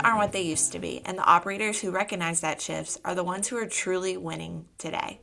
aren't what they used to be, and the operators who recognize that shifts are the ones who are truly winning today.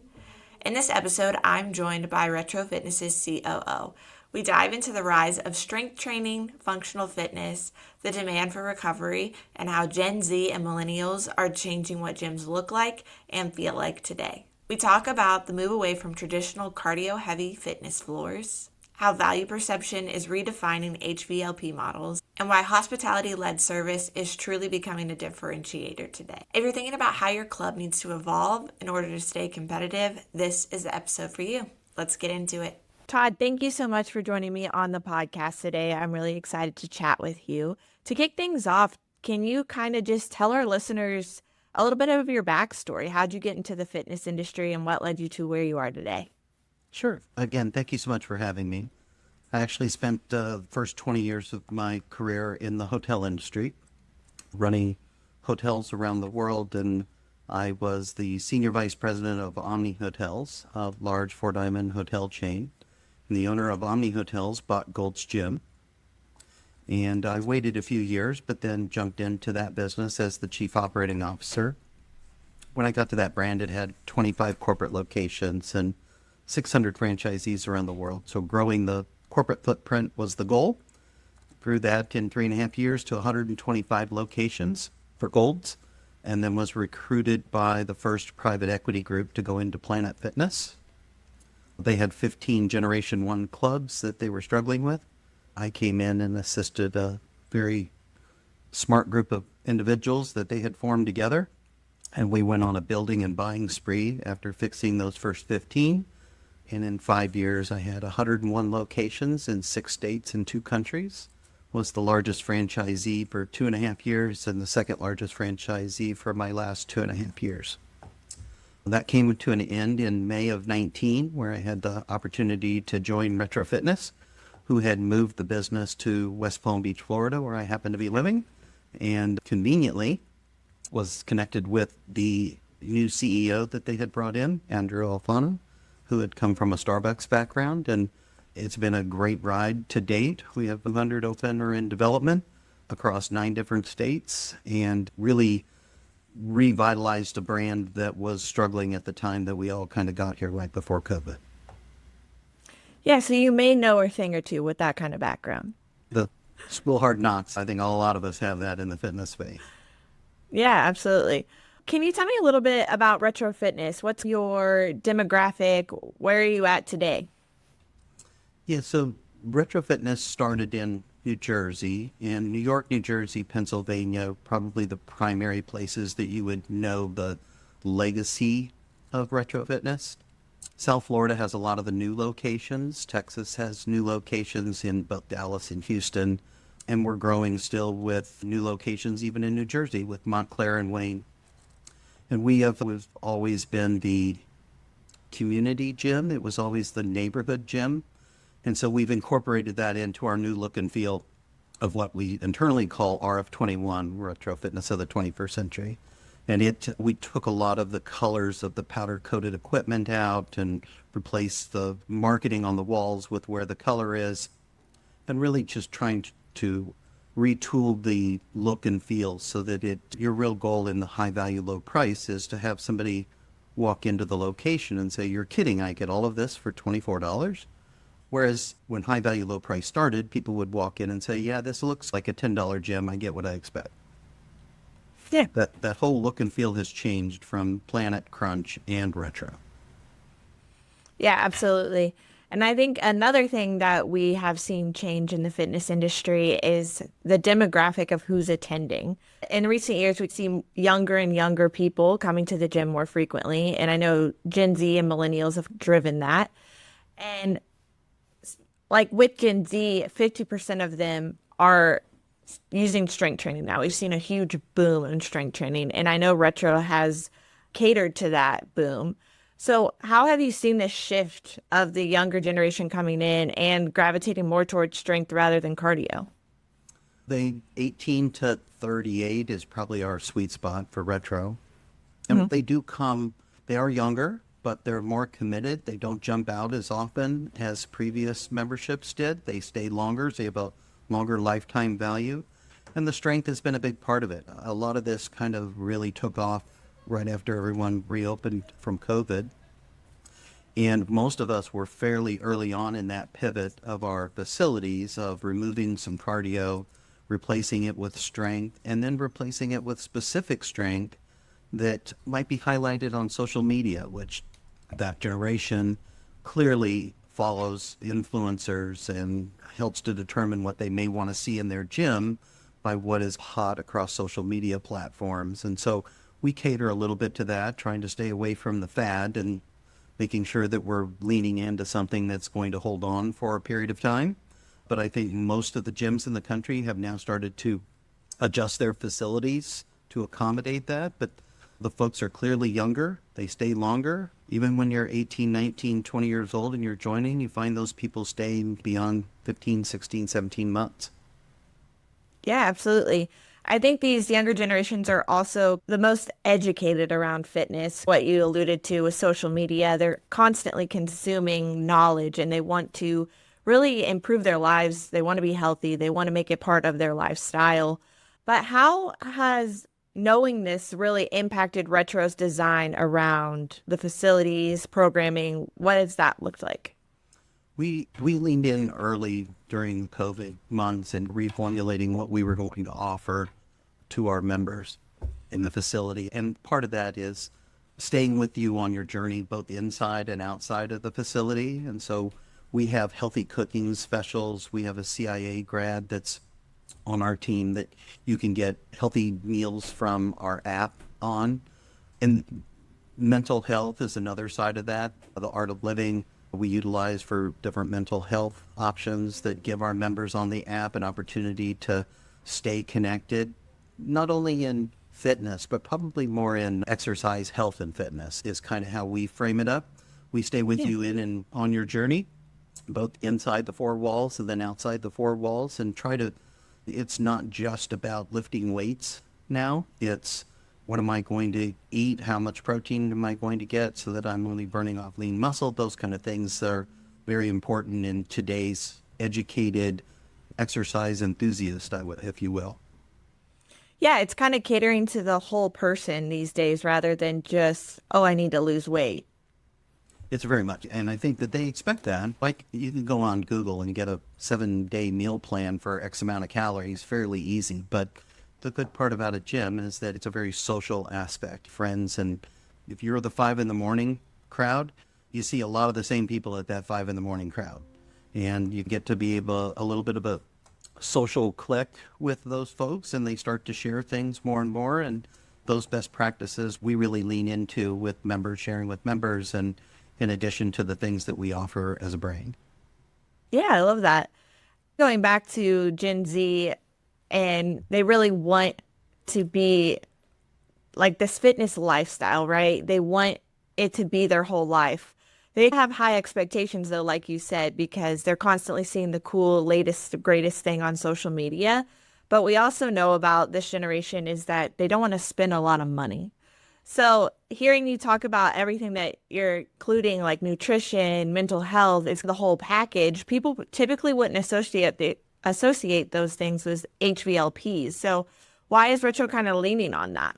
In this episode, I'm joined by Retro Fitness's COO. We dive into the rise of strength training, functional fitness, the demand for recovery, and how Gen Z and millennials are changing what gyms look like and feel like today. We talk about the move away from traditional cardio-heavy fitness floors, how value perception is redefining HVLP models, and why hospitality-led service is truly becoming a differentiator today. If you're thinking about how your club needs to evolve in order to stay competitive, this is the episode for you. Let's get into it. Todd, thank you so much for joining me on the podcast today. I'm really excited to chat with you. To kick things off, can you kind of just tell our listeners a little bit of your backstory? How'd you get into the fitness industry and what led you to where you are today? Sure. Again, thank you so much for having me. I actually spent the first 20 years of my career in the hotel industry, running hotels around the world, and I was the senior vice president of Omni Hotels, a large four-diamond hotel chain. And the owner of Omni Hotels bought Gold's Gym, and I waited a few years, but then jumped into that business as the chief operating officer. When I got to that brand, it had 25 corporate locations and 600 franchisees around the world. So growing the corporate footprint was the goal. Grew that in 3.5 years to 125 locations for Gold's, and then was recruited by the first private equity group to go into Planet Fitness. They had 15 Generation 1 clubs that they were struggling with. I came in and assisted a very smart group of individuals that they had formed together, and we went on a building and buying spree after fixing those first 15. And in 5 years, I had 101 locations in 6 states and 2 countries. Was the largest franchisee for 2.5 years and the second largest franchisee for my last 2.5 years. That came to an end in May of 19, where I had the opportunity to join Retro Fitness, who had moved the business to West Palm Beach, Florida, where I happen to be living, and conveniently was connected with the new CEO that they had brought in, Andrew Alfano, who had come from a Starbucks background, and it's been a great ride to date. We have 100 open or in development across 9 different states, and really revitalized a brand that was struggling at the time that we all kind of got here right before COVID. Yeah, so you may know a thing or two with that kind of background. The school hard knocks, I think a lot of us have that in the fitness space. Yeah, absolutely. Can you tell me a little bit about Retro Fitness? What's your demographic? Where are you at today? Yeah, so Retro Fitness started in New Jersey, and New York, New Jersey, Pennsylvania, probably the primary places that you would know the legacy of Retro Fitness. South Florida has a lot of the new locations. Texas has new locations in both Dallas and Houston, and we're growing still with new locations even in New Jersey with Montclair and Wayne. And we've always been the community gym. It was always the neighborhood gym. And so we've incorporated that into our new look and feel of what we internally call RF21, Retro Fitness of the 21st Century. And we took a lot of the colors of the powder-coated equipment out and replaced the marketing on the walls with where the color is, and really just trying to retool the look and feel so that your real goal in the high value, low price is to have somebody walk into the location and say, "You're kidding, I get all of this for $24? Whereas when high value, low price started, people would walk in and say, "Yeah, this looks like a $10 gym. I get what I expect." Yeah. That whole look and feel has changed from Planet, Crunch, and Retro. Yeah, absolutely. And I think another thing that we have seen change in the fitness industry is the demographic of who's attending. In recent years, we've seen younger and younger people coming to the gym more frequently. And I know Gen Z and millennials have driven that. And like with Gen Z, 50% of them are using strength training now. We've seen a huge boom in strength training. And I know Retro has catered to that boom. So how have you seen this shift of the younger generation coming in and gravitating more towards strength rather than cardio? The 18 to 38 is probably our sweet spot for Retro. And they do come, they are younger, but they're more committed. They don't jump out as often as previous memberships did. They stay longer, so they have a longer lifetime value. And the strength has been a big part of it. A lot of this kind of really took off right after everyone reopened from COVID. And most of us were fairly early on in that pivot of our facilities of removing some cardio, replacing it with strength, and then replacing it with specific strength that might be highlighted on social media, which that generation clearly follows influencers and helps to determine what they may want to see in their gym by what is hot across social media platforms. And so we cater a little bit to that, trying to stay away from the fad and making sure that we're leaning into something that's going to hold on for a period of time. But I think most of the gyms in the country have now started to adjust their facilities to accommodate that. But the folks are clearly younger. They stay longer. Even when you're 18, 19, 20 years old and you're joining, you find those people staying beyond 15, 16, 17 months. Yeah, absolutely. I think these younger generations are also the most educated around fitness. What you alluded to with social media, they're constantly consuming knowledge and they want to really improve their lives. They want to be healthy. They want to make it part of their lifestyle. But how has knowing this really impacted Retro's design around the facilities, programming? What has that looked like? We leaned in early during COVID months and reformulating what we were going to offer to our members in the facility. And part of that is staying with you on your journey, both inside and outside of the facility. And so we have healthy cooking specials. We have a CIA grad that's on our team that you can get healthy meals from our app on. And mental health is another side of that. The art of living we utilize for different mental health options that give our members on the app an opportunity to stay connected, not only in fitness, but probably more in exercise, health, and fitness is kind of how we frame it up. We stay with you in and on your journey, both inside the four walls and then outside the four walls, and it's not just about lifting weights now. It's what am I going to eat? How much protein am I going to get so that I'm only burning off lean muscle? Those kind of things are very important in today's educated exercise enthusiast, if you will. Yeah, it's kind of catering to the whole person these days rather than just, oh, I need to lose weight. It's very much. And I think that they expect that. Like you can go on Google and get a 7-day meal plan for X amount of calories fairly easy. But the good part about a gym is that it's a very social aspect. Friends, and if you're the 5 a.m. crowd, you see a lot of the same people at that 5 a.m. crowd. And you get to be a little bit of a social click with those folks, and they start to share things more and more. And those best practices we really lean into with members, sharing with members, and in addition to the things that we offer as a brand. Yeah, I love that. Going back to Gen Z, and they really want to be like this fitness lifestyle, right? They want it to be their whole life. They have high expectations, though, like you said, because they're constantly seeing the cool, latest, greatest thing on social media. But we also know about this generation is that they don't want to spend a lot of money. So hearing you talk about everything that you're including, like nutrition, mental health, it's the whole package. People typically wouldn't associate those things with HVLPs. So why is Retro kind of leaning on that?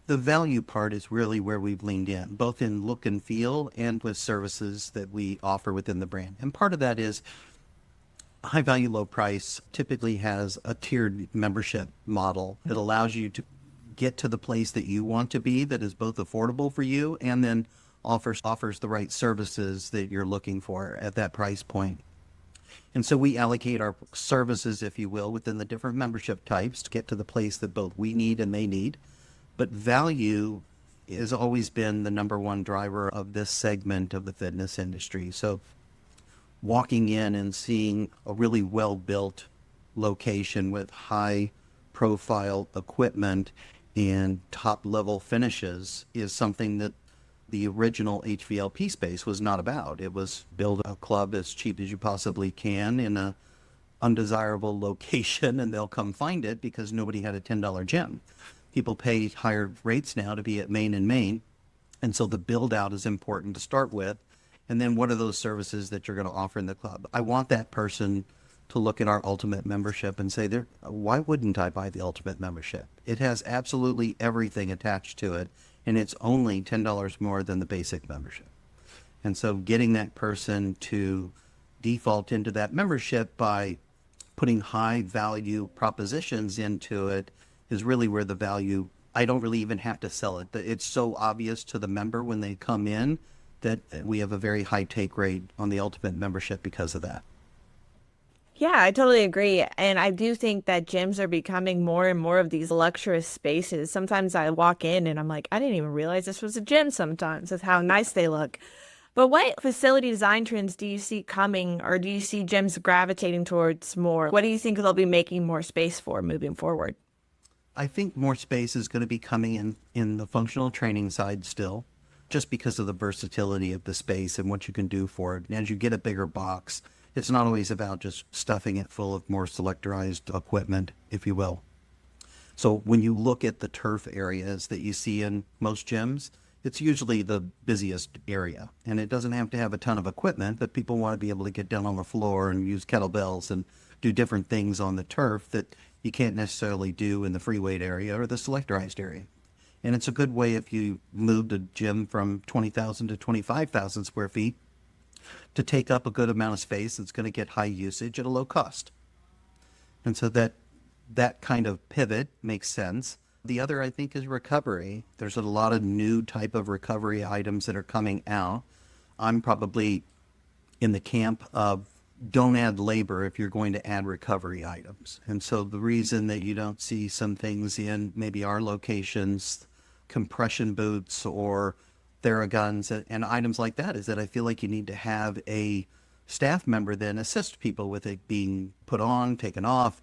The value part is really where we've leaned in, both in look and feel and with services that we offer within the brand. And part of that is high value, low price typically has a tiered membership model that allows you to get to the place that you want to be that is both affordable for you and then offers the right services that you're looking for at that price point. And so we allocate our services, if you will, within the different membership types to get to the place that both we need and they need. But value has always been the number one driver of this segment of the fitness industry. So walking in and seeing a really well-built location with high-profile equipment and top-level finishes is something that the original HVLP space was not about. It was build a club as cheap as you possibly can in a undesirable location, and they'll come find it because nobody had a $10 gym. People pay higher rates now to be at Main and Main, and so the build-out is important to start with. And then what are those services that you're going to offer in the club? I want that person to look at our Ultimate membership and say, why wouldn't I buy the Ultimate membership? It has absolutely everything attached to it, and it's only $10 more than the basic membership. And so getting that person to default into that membership by putting high value propositions into it is really where the value, I don't really even have to sell it. It's so obvious to the member when they come in that we have a very high take rate on the Ultimate membership because of that. Yeah, I totally agree. And I do think that gyms are becoming more and more of these luxurious spaces. Sometimes I walk in and I'm like, I didn't even realize this was a gym sometimes. That's how nice they look. But what facility design trends do you see coming, or do you see gyms gravitating towards more? What do you think they'll be making more space for moving forward? I think more space is going to be coming in the functional training side still, just because of the versatility of the space and what you can do for it. And as you get a bigger box, it's not always about just stuffing it full of more selectorized equipment, if you will. So when you look at the turf areas that you see in most gyms, it's usually the busiest area. And it doesn't have to have a ton of equipment, but people want to be able to get down on the floor and use kettlebells and do different things on the turf that you can't necessarily do in the free weight area or the selectorized area. And it's a good way if you moved a gym from 20,000 to 25,000 square feet to take up a good amount of space that's going to get high usage at a low cost. And so that kind of pivot makes sense. The other, I think, is recovery. There's a lot of new type of recovery items that are coming out. I'm probably in the camp of don't add labor if you're going to add recovery items. And so the reason that you don't see some things in maybe our locations, compression boots or Theraguns and items like that, is that I feel like you need to have a staff member then assist people with it being put on, taken off,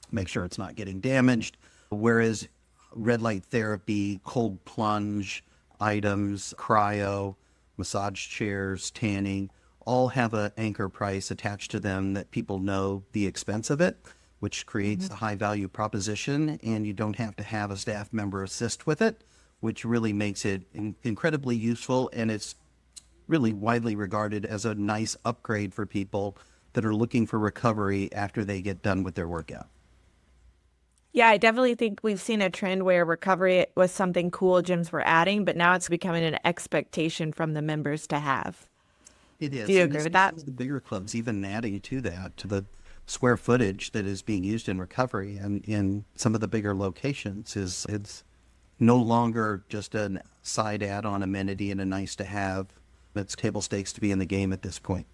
make sure it's not getting damaged. Whereas red light therapy, cold plunge items, cryo, massage chairs, tanning, all have an anchor price attached to them that people know the expense of it, which creates a high value proposition, and you don't have to have a staff member assist with it, which really makes it incredibly useful, and it's really widely regarded as a nice upgrade for people that are looking for recovery after they get done with their workout. Yeah, I definitely think we've seen a trend where recovery was something cool gyms were adding, but now it's becoming an expectation from the members to have. It is. Do you And agree with some that? of the bigger clubs even adding to that, to the square footage that is being used in recovery and in some of the bigger locations is it's no longer just a side add-on amenity and a nice to have. It's table stakes to be in the game at this point.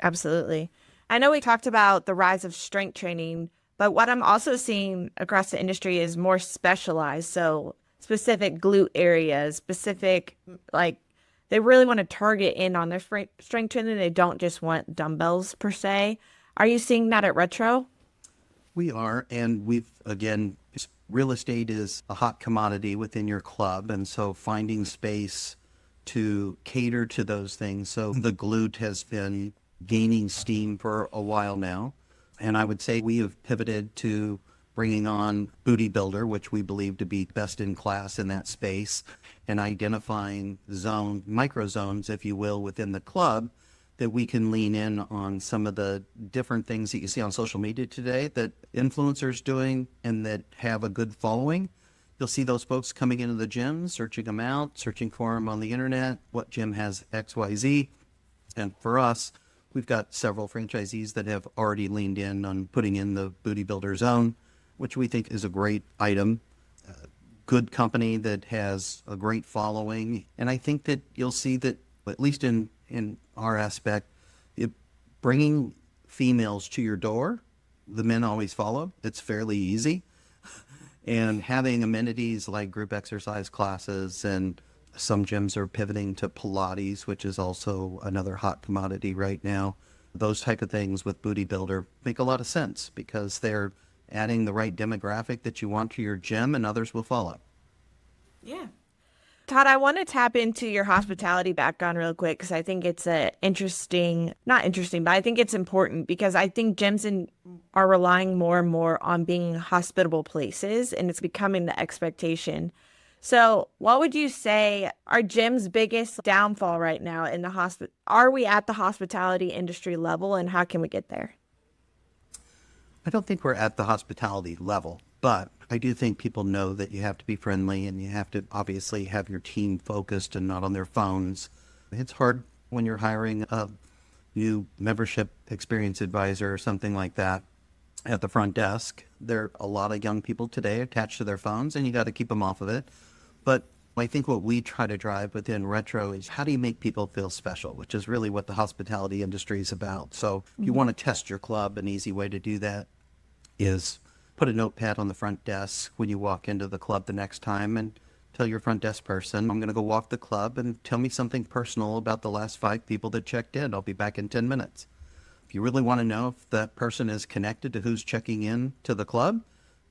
Absolutely. I know we talked about the rise of strength training, but what I'm also seeing across the industry is more specialized. So specific glute areas, specific, like they really want to target in on their strength training. They don't just want dumbbells per se. Are you seeing that at Retro? We are, and again, real estate is a hot commodity within your club, and so finding space to cater to those things. So the glute has been gaining steam for a while now. And I would say we have pivoted to bringing on Booty Builder, which we believe to be best in class in that space, and identifying micro zones, if you will, within the club that we can lean in on some of the different things that you see on social media today that influencers doing and that have a good following. You'll see those folks coming into the gym, searching them out, searching for them on the internet, what gym has XYZ. And for us, we've got several franchisees that have already leaned in on putting in the Booty Builder Zone, which we think is a great item. Good company that has a great following. And I think that you'll see that, at least in our aspect, bringing females to your door, the men always follow. It's fairly easy. And having amenities like group exercise classes, and some gyms are pivoting to Pilates, which is also another hot commodity right now. Those type of things with Booty Builder make a lot of sense because they're adding the right demographic that you want to your gym, and others will follow. Yeah. Todd, I want to tap into your hospitality background real quick because I think it's not interesting, but I think it's important because I think gyms are relying more and more on being hospitable places, and it's becoming the expectation. So what would you say are gym's biggest downfall right now in the Are we at the hospitality industry level, and how can we get there? I don't think we're at the hospitality level, but I do think people know that you have to be friendly and you have to obviously have your team focused and not on their phones. It's hard when you're hiring a new membership experience advisor or something like that at the front desk. There are a lot of young people today attached to their phones, and you got to keep them off of it. But I think what we try to drive within Retro is how do you make people feel special, which is really what the hospitality industry is about. So if you want to test your club, an easy way to do that is put a notepad on the front desk when you walk into the club the next time and tell your front desk person, I'm going to go walk the club and tell me something personal about the last 5 people that checked in. I'll be back in 10 minutes. If you really want to know if that person is connected to who's checking in to the club,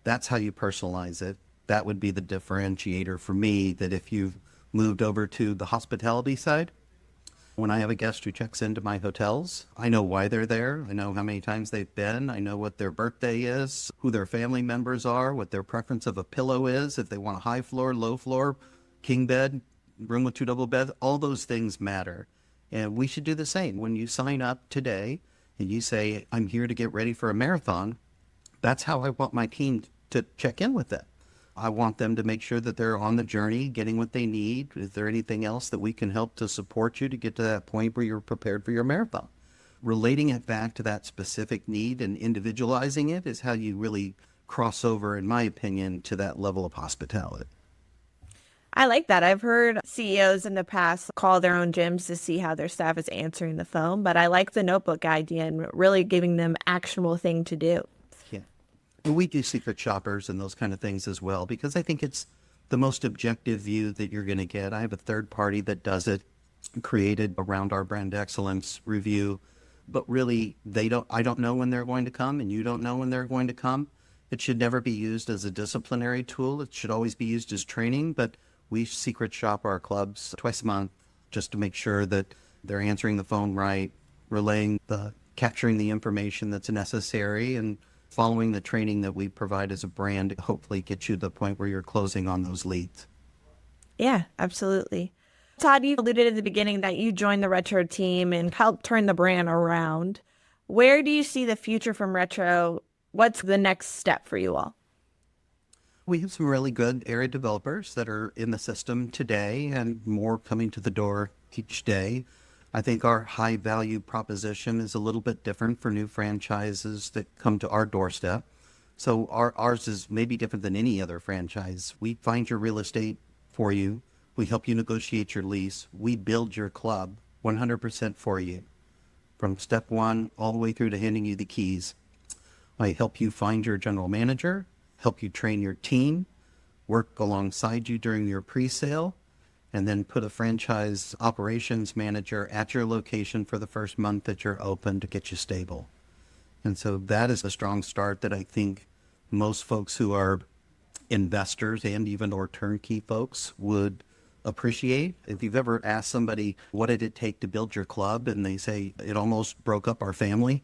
that's how you personalize it. That would be the differentiator for me, that if you've moved over to the hospitality side, when I have a guest who checks into my hotels, I know why they're there. I know how many times they've been. I know what their birthday is, who their family members are, what their preference of a pillow is, if they want a high floor, low floor, king bed, room with 2 double beds. All those things matter. And we should do the same. When you sign up today and you say, I'm here to get ready for a marathon, that's how I want my team to check in with it. I want them to make sure that they're on the journey, getting what they need. Is there anything else that we can help to support you to get to that point where you're prepared for your marathon? Relating it back to that specific need and individualizing it is how you really cross over, in my opinion, to that level of hospitality. I like that. I've heard CEOs in the past call their own gyms to see how their staff is answering the phone, but I like the notebook idea and really giving them actionable thing to do. Yeah. And we do secret shoppers and those kind of things as well, because I think it's the most objective view that you're going to get. I have a third party that does it, created around our brand excellence review, but really I don't know when they're going to come and you don't know when they're going to come. It should never be used as a disciplinary tool. It should always be used as training, but we secret shop our clubs twice a month just to make sure that they're answering the phone right, capturing the information that's necessary, and following the training that we provide as a brand to hopefully get you to the point where you're closing on those leads. Yeah, absolutely. Todd, you alluded at the beginning that you joined the Retro team and helped turn the brand around. Where do you see the future from Retro? What's the next step for you all? We have some really good area developers that are in the system today and more coming to the door each day. I think our high value proposition is a little bit different for new franchises that come to our doorstep. So ours is maybe different than any other franchise. We find your real estate for you. We help you negotiate your lease. We build your club 100% for you, from step 1 all the way through to handing you the keys. I help you find your general manager, help you train your team, work alongside you during your pre-sale, and then put a franchise operations manager at your location for the first month that you're open to get you stable. And so that is a strong start that I think most folks who are investors and even or turnkey folks would appreciate. If you've ever asked somebody, what did it take to build your club? And they say, it almost broke up our family.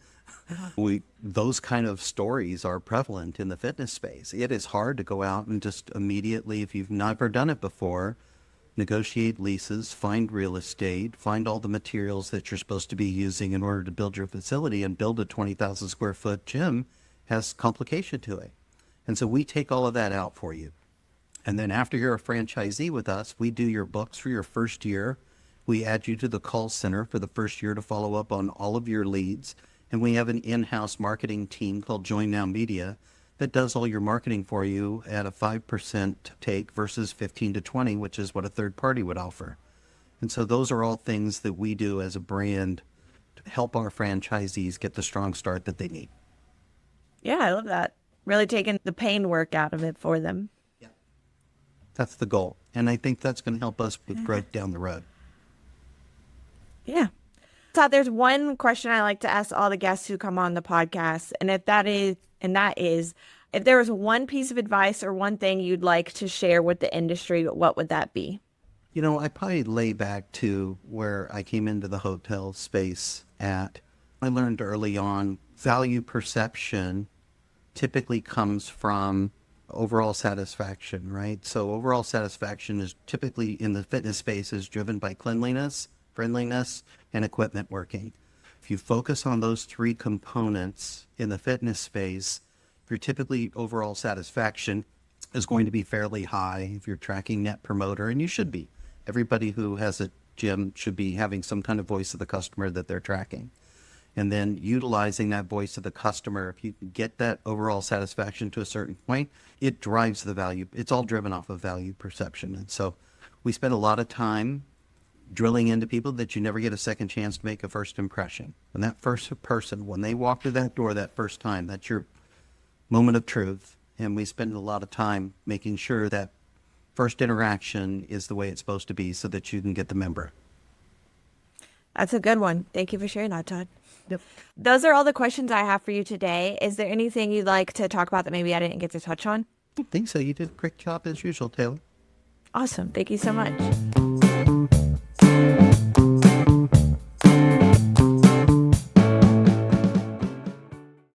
Those kind of stories are prevalent in the fitness space. It is hard to go out and just immediately, if you've never done it before, negotiate leases, find real estate, find all the materials that you're supposed to be using in order to build your facility, and build a 20,000 square foot gym has complication to it. And so we take all of that out for you. And then after you're a franchisee with us, we do your books for your first year. We add you to the call center for the first year to follow up on all of your leads. And we have an in-house marketing team called Join Now Media that does all your marketing for you at a 5% take versus 15 to 20, which is what a third party would offer. And so those are all things that we do as a brand to help our franchisees get the strong start that they need. Yeah, I love that. Really taking the pain work out of it for them. Yeah. That's the goal. And I think that's going to help us with growth down the road. Yeah. Todd, there's one question I like to ask all the guests who come on the podcast, and that is, if there was one piece of advice or one thing you'd like to share with the industry, what would that be? You know, I probably lay back to where I came into the hotel space at. I learned early on value perception typically comes from overall satisfaction, right? So overall satisfaction is typically in the fitness space is driven by cleanliness, friendliness, and equipment working. If you focus on those 3 components in the fitness space, Your typically overall satisfaction is going to be fairly high if you're tracking net promoter, and you should be. Everybody who has a gym should be having some kind of voice of the customer that they're tracking. And then utilizing that voice of the customer, if you can get that overall satisfaction to a certain point, it drives the value. It's all driven off of value perception. And so we spend a lot of time drilling into people that you never get a second chance to make a first impression. And that first person, when they walk through that door that first time, that's your moment of truth. And we spend a lot of time making sure that first interaction is the way it's supposed to be so that you can get the member. That's a good one. Thank you for sharing that, Todd. Yep. Those are all the questions I have for you today. Is there anything you'd like to talk about that maybe I didn't get to touch on? I think so. You did a great job as usual, Taylor. Awesome. Thank you so much.